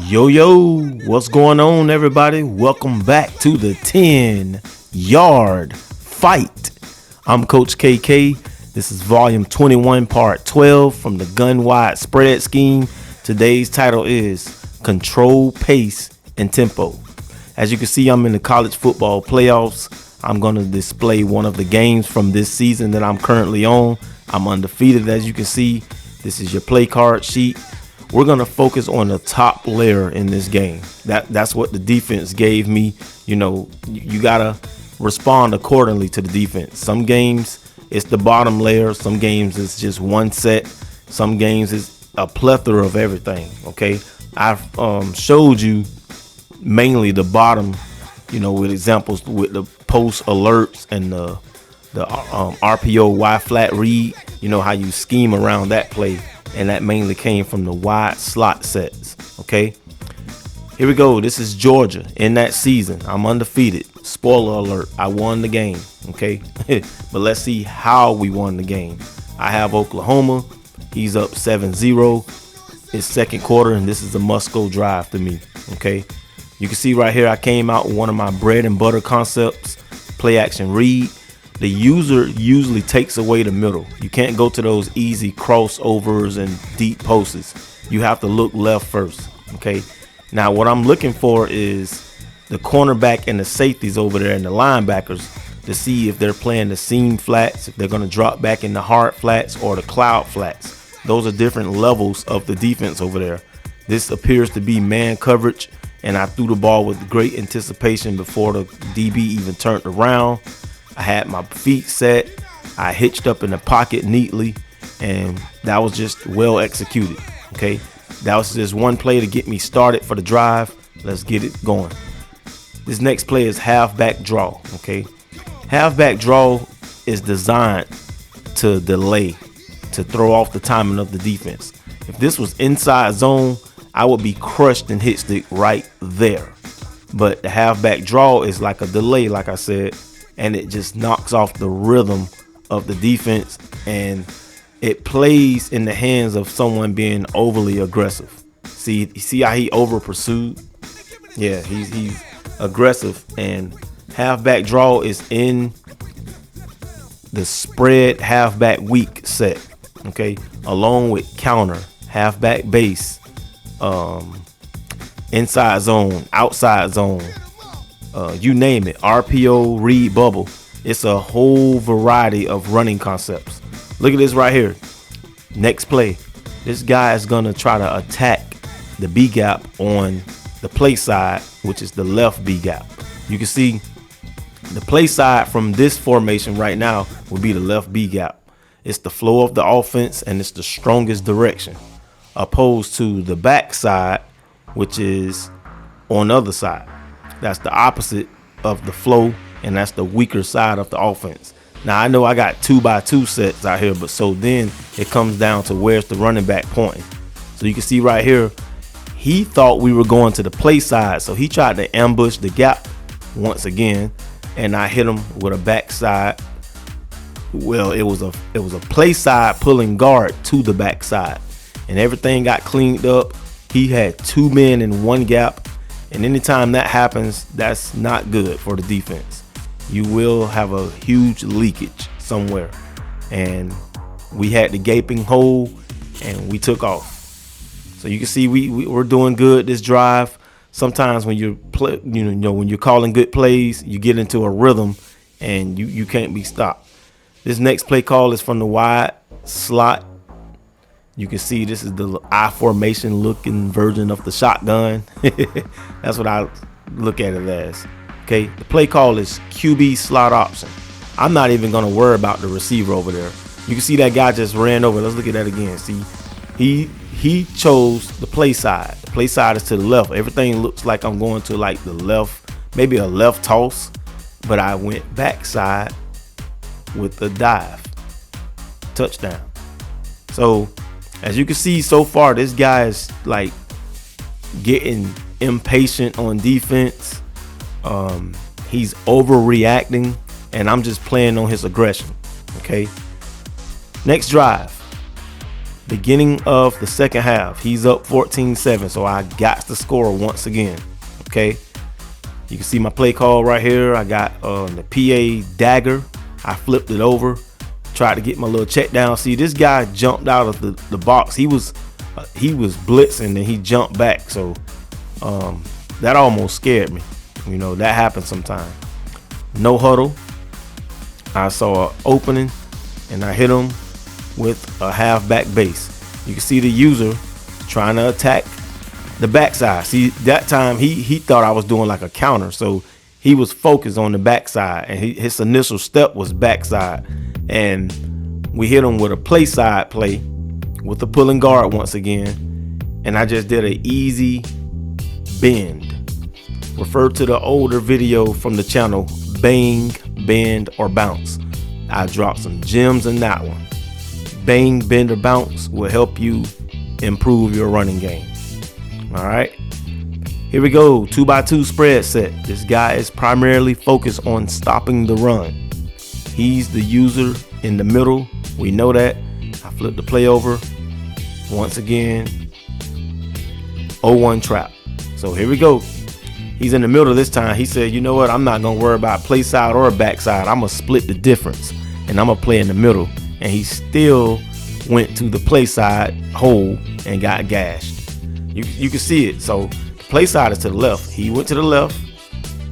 Yo, what's going on, everybody? Welcome back to the 10-yard fight. I'm Coach KK. This is volume 21, part 12 from the gun wide spread scheme. Today's title is Control Pace and Tempo. As you can see, I'm in the college football playoffs. I'm going to display one of the games from this season that I'm currently on. I'm undefeated, as you can see. This is your play card sheet. We're going to focus on the top layer in this game. That's what the defense gave me. You know, you got to respond accordingly to the defense. Some games, it's the bottom layer. Some games, it's just one set. Some games, it's a plethora of everything, okay? I've showed you mainly the bottom, you know, with examples with the post alerts and the RPO Y flat read, you know, how you scheme around that play. And that mainly came from the wide slot sets. Okay, here we go. This is Georgia in that season. I'm undefeated. Spoiler alert, I won the game. Okay, but let's see how we won the game. I have Oklahoma. He's up 7-0. It's second quarter, and this is a must-go drive to me. Okay, you can see right here I came out with one of my bread and butter concepts, play action read. The user usually takes away the middle. You can't go to those easy crossovers and deep posts. You have to look left first. Okay. Now what I'm looking for is the cornerback and the safeties over there and the linebackers to see if they're playing the seam flats, if they're going to drop back in the hard flats or the cloud flats. Those are different levels of the defense over there. This appears to be man coverage, and I threw the ball with great anticipation before the DB even turned around. I had my feet set. I hitched up in the pocket neatly, and that was just well executed. Okay, that was just one play to get me started for the drive. Let's get it going. This next play is halfback draw. Okay, halfback draw is designed to delay, to throw off the timing of the defense. If this was inside zone, I would be crushed and hit stick right there. But the halfback draw is like a delay, like I said. And it just knocks off the rhythm of the defense, and it plays in the hands of someone being overly aggressive. See how he over pursued? Yeah, he's aggressive, and halfback draw is in the spread halfback weak set. Okay, along with counter, halfback base, inside zone, outside zone. You name it, RPO, read, bubble. It's a whole variety of running concepts. Look at this right here. Next play. This guy is going to try to attack the B gap on the play side, which is the left B gap. You can see the play side from this formation right now would be the left B gap. It's the flow of the offense, and it's the strongest direction, opposed to the back side, which is on the other side. That's the opposite of the flow, and that's the weaker side of the offense. Now, I know I got 2x2 sets out here, but so then it comes down to where's the running back pointing. So you can see right here, he thought we were going to the play side, so he tried to ambush the gap once again, and I hit him with a backside. Well, it was a play side pulling guard to the backside, and everything got cleaned up. He had two men in one gap. And anytime that happens, that's not good for the defense. You will have a huge leakage somewhere. And we had the gaping hole, and we took off. So you can see we're doing good this drive. Sometimes when you're when you're calling good plays, you get into a rhythm, and you can't be stopped. This next play call is from the wide slot. You can see this is the I formation looking version of the shotgun. That's what I look at it as. Okay, the play call is QB slot option. I'm not even going to worry about the receiver over there. You can see that guy just ran over. Let's look at that again. See, he chose the play side. The play side is to the left. Everything looks like I'm going to like the left, maybe a left toss, but I went backside with the dive. Touchdown. So as you can see so far, this guy is like getting impatient on defense. He's overreacting, and I'm just playing on his aggression. Okay, Next drive, beginning of the second half, he's up 14-7, so I got to score once again. Okay, you can see my play call right here. I got the PA dagger. I flipped it over, tried to get my little check down. See, this guy jumped out of the box. He was blitzing and he jumped back, so that almost scared me. You know, that happens sometimes. No huddle. I saw an opening and I hit him with a halfback base. You can see the user trying to attack the backside. See, that time he thought I was doing like a counter, so he was focused on the backside, and his initial step was backside. And we hit him with a play side play with the pulling guard once again, and I just did an easy bend. Refer to the older video from the channel, bang, bend, or bounce. I dropped some gems in that one. Bang, bend, or bounce will help you improve your running game. All right, here we go. 2x2 spread set. This guy is primarily focused on stopping the run. He's the user in the middle. We know that. I flipped the play over once again. 0-1 trap. So here we go. He's in the middle this time. He said, you know what? I'm not going to worry about play side or backside. I'm going to split the difference, and I'm going to play in the middle. And he still went to the play side hole and got gashed. You can see it. So the play side is to the left. He went to the left.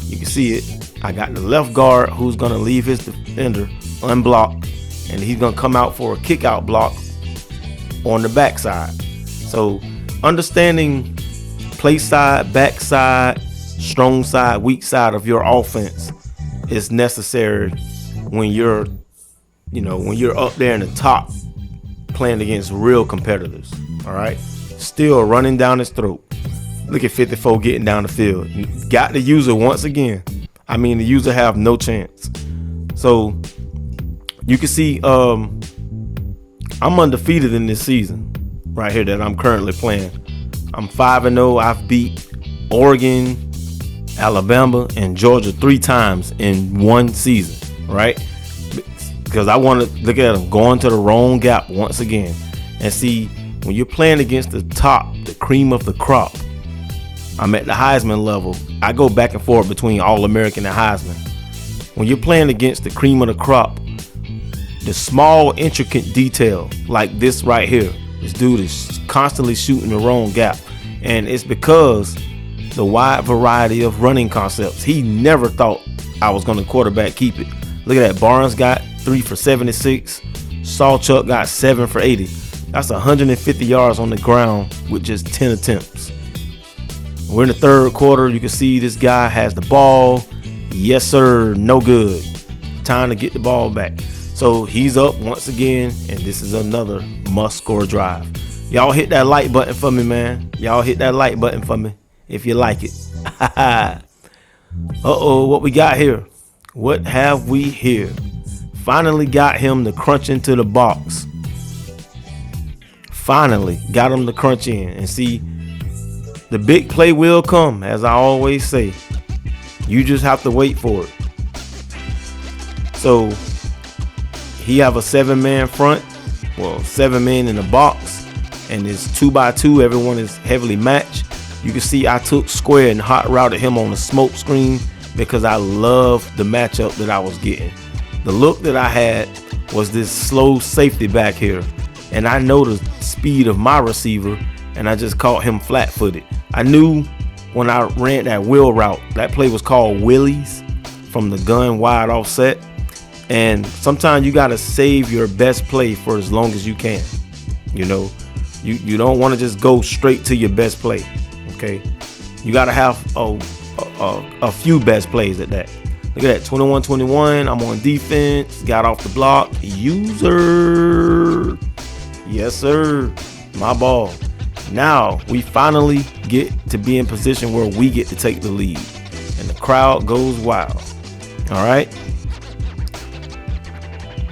You can see it. I got the left guard who's going to leave his defender unblocked, and he's going to come out for a kick out block on the backside. So understanding play side, backside, strong side, weak side of your offense is necessary when you're up there in the top playing against real competitors. All right, still running down his throat. Look at 54 getting down the field. Got the user once again. I mean, the user have no chance. So you can see I'm undefeated in this season right here that I'm currently playing. I'm 5-0. I've beat Oregon, Alabama, and Georgia 3 times in one season, right? Because I want to look at them going to the wrong gap once again. And see, when you're playing against the top, the cream of the crop, I'm at the Heisman level. I go back and forth between All-American and Heisman. When you're playing against the cream of the crop, the small, intricate detail like this right here, this dude is constantly shooting the wrong gap. And it's because the wide variety of running concepts. He never thought I was going to quarterback keep it. Look at that. Barnes got 3 for 76. Sawchuck got 7 for 80. That's 150 yards on the ground with just 10 attempts. We're in the third quarter. You can see this guy has the ball. Yes, sir. No good. Time to get the ball back. So he's up once again, and this is another must-score drive. Y'all hit that like button for me, man. Y'all hit that like button for me if you like it. Uh-oh, what we got here? What have we here? Finally got him to crunch into the box. Finally got him to crunch in. And see, the big play will come, as I always say. You just have to wait for it. So he have a 7-man front. Well, 7 men in the box. And it's 2x2. Everyone is heavily matched. You can see I took square and hot routed him on the smoke screen because I love the matchup that I was getting. The look that I had was this slow safety back here. And I know the speed of my receiver, and I just caught him flat-footed. I knew when I ran that wheel route, that play was called Willies from the gun wide offset. And sometimes you got to save your best play for as long as you can. You know, you don't want to just go straight to your best play. Okay, you got to have a few best plays at that. Look at that, 21-21. I'm on defense. Got off the block. User. Yes, sir. My ball. Now we finally get to be in position where we get to take the lead. And the crowd goes wild. All right.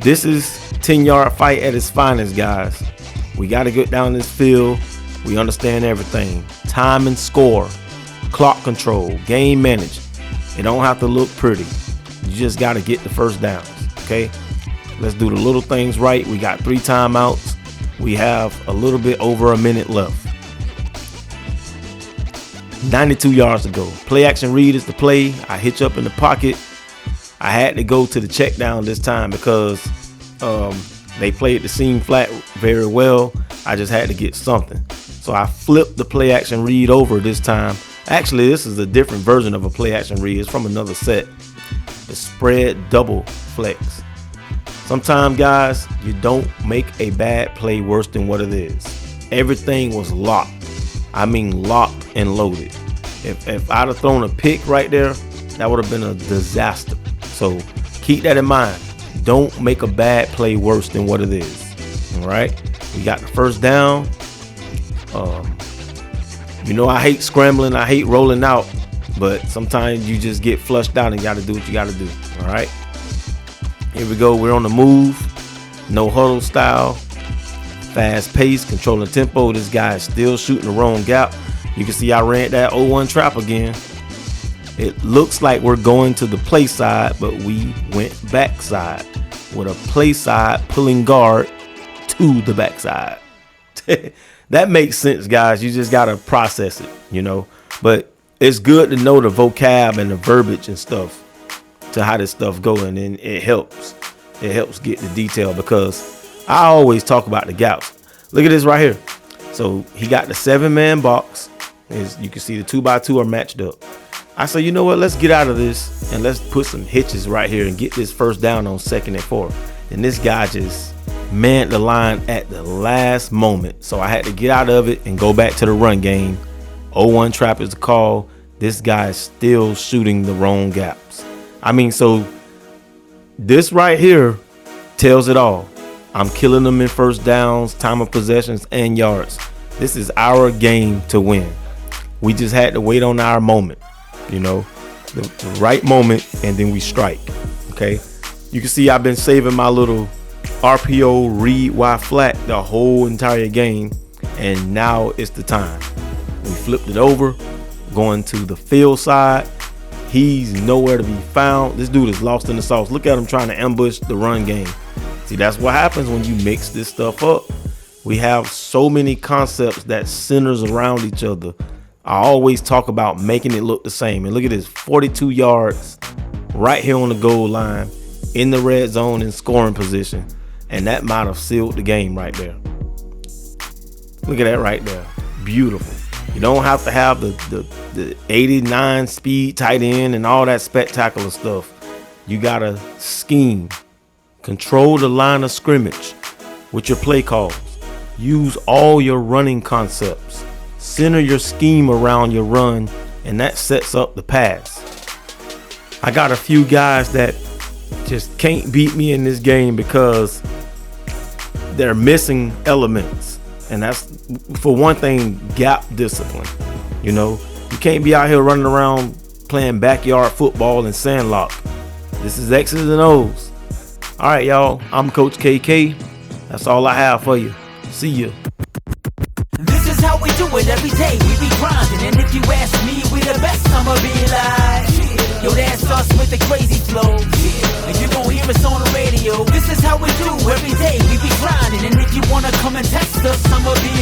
This is 10-yard fight at its finest, guys. We got to get down this field. We understand everything. Time and score. Clock control. Game management. It don't have to look pretty. You just got to get the first downs. Okay. Let's do the little things right. We got 3 timeouts. We have a little bit over a minute left. 92 yards to go. Play action read is the play. I hitch up in the pocket. I had to go to the check down this time because they played the seam flat very well. I just had to get something. So I flipped the play action read over this time. Actually, this is a different version of a play action read. It's from another set. The spread double flex. Sometimes, guys, you don't make a bad play worse than what it is. Everything was locked. I mean locked and loaded. If I'd have thrown a pick right there, that would have been a disaster. So keep that in mind. Don't make a bad play worse than what it is. All right. We got the first down. You know, I hate scrambling. I hate rolling out. But sometimes you just get flushed out and you got to do what you got to do. All right. Here we go. We're on the move. No huddle style. Fast pace, controlling tempo. This guy is still shooting the wrong gap. You can see I ran that 0-1 trap again. It looks like we're going to the play side, but we went backside with a play side pulling guard to the backside. That makes sense, guys. You just got to process it, you know. But it's good to know the vocab and the verbiage and stuff to how this stuff going, and it helps. It helps get the detail because I always talk about the gaps. Look at this right here. So he got the 7-man box. As you can see, the 2x2 are matched up. I say, you know what? Let's get out of this and let's put some hitches right here and get this first down on 2nd and 4. And this guy just manned the line at the last moment. So I had to get out of it and go back to the run game. 0-1 trap is the call. This guy is still shooting the wrong gaps. I mean, so this right here tells it all. I'm killing them in first downs, time of possessions, and yards. This is our game to win. We just had to wait on our moment, you know, the right moment, and then we strike. Okay. You can see I've been saving my little RPO read Y flat the whole entire game, and now it's the time. We flipped it over, going to the field side. He's nowhere to be found. This dude is lost in the sauce. Look at him trying to ambush the run game. See, that's what happens when you mix this stuff up. We have so many concepts that centers around each other. I always talk about making it look the same. And look at this, 42 yards right here on the goal line in the red zone in scoring position. And that might have sealed the game right there. Look at that right there. Beautiful. You don't have to have the 89 speed tight end and all that spectacular stuff. You got to scheme. Control the line of scrimmage with your play calls. Use all your running concepts. Center your scheme around your run, and that sets up the pass. I got a few guys that just can't beat me in this game because they're missing elements. And that's, for one thing, gap discipline. You know, you can't be out here running around playing backyard football and sandlot. This is X's and O's. All right, y'all. I'm Coach KK. That's all I have for you. See ya. This is how we do it every day. We be grinding, and if you ask me, we the best. I'ma be like, yo, that's us with the crazy flow. And you gon' hear us on the radio. This is how we do every day. We be grinding, and if you wanna come and test us, I'ma be